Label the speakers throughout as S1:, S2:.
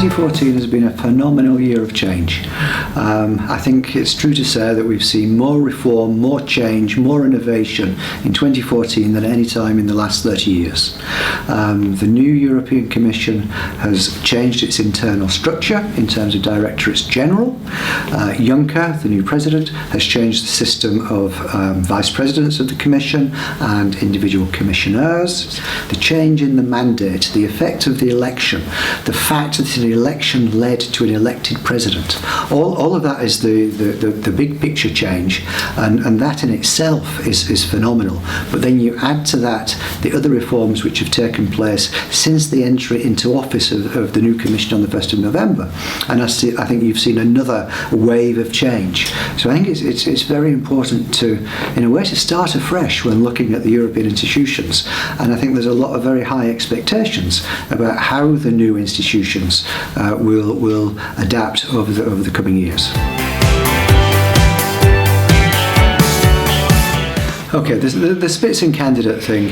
S1: 2014 has been a phenomenal year of change. I think it's true to say that we've seen more reform, more change, more innovation in 2014 than any time in the last 30 years. The new European Commission has changed its internal structure in terms of Directorates General. Juncker, the new president, has changed the system of vice presidents of the Commission and individual commissioners. The change in the mandate, the effect of the election, the fact that an election led to an elected president, all of that is the big picture change, and that in itself is phenomenal. But then you add to that the other reforms which have taken place since the entry into office of the new Commission on the 1st of November, and I think you've seen another wave of change. So I think it's very important to, in a way, to start afresh when looking at the European institutions, and I think there's a lot of very high expectations about how the new institutions will adapt over the coming years. Okay, the Spitzen candidate thing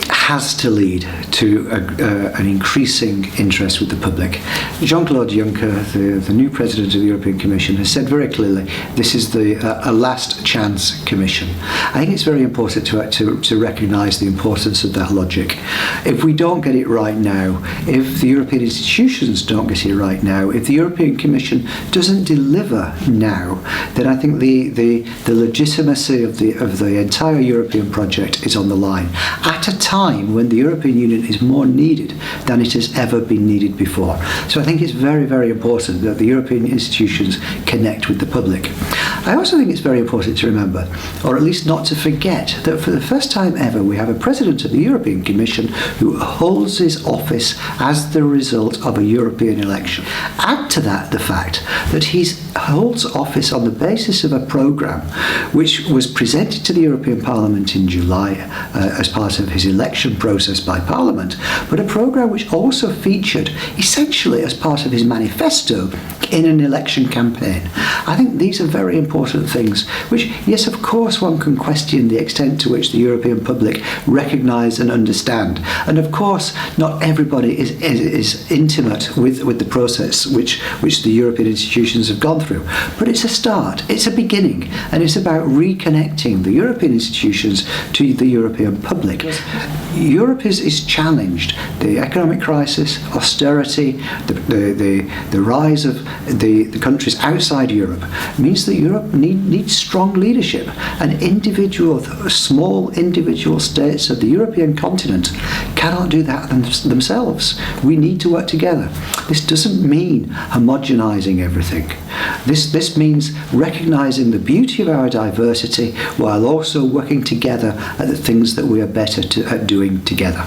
S1: has to lead to an increasing interest with the public. Jean-Claude Juncker, the new president of the European Commission, has said very clearly this is a last chance commission. I think it's very important to recognise the importance of that logic. If we don't get it right now, if the European institutions don't get it right now, if the European Commission doesn't deliver now, then I think the legitimacy of the entire European project is on the line at a time when the European Union is more needed than it has ever been needed before. So I think it's very, very important that the European institutions connect with the public. I also think it's very important to remember, or at least not to forget, that for the first time ever we have a president of the European Commission who holds his office as the result of a European election. Add to that the fact that he holds office on the basis of a programme which was presented to the European Parliament in July as part of his election process by Parliament, but a programme which also featured essentially as part of his manifesto in an election campaign. I think these are very important things which, yes, of course one can question the extent to which the European public recognise and understand, and of course not everybody is intimate with the process which the European institutions have gone through, but it's a start, it's a beginning, and it's about reconnecting the European institutions to the European public. Europe is challenged. The economic crisis, austerity, the rise of the countries outside Europe means that Europe needs strong leadership, and small individual states of the European continent cannot do that themselves. We need to work together. This doesn't mean homogenising everything. This means recognising the beauty of our diversity while also working together at the things that we are better at doing together.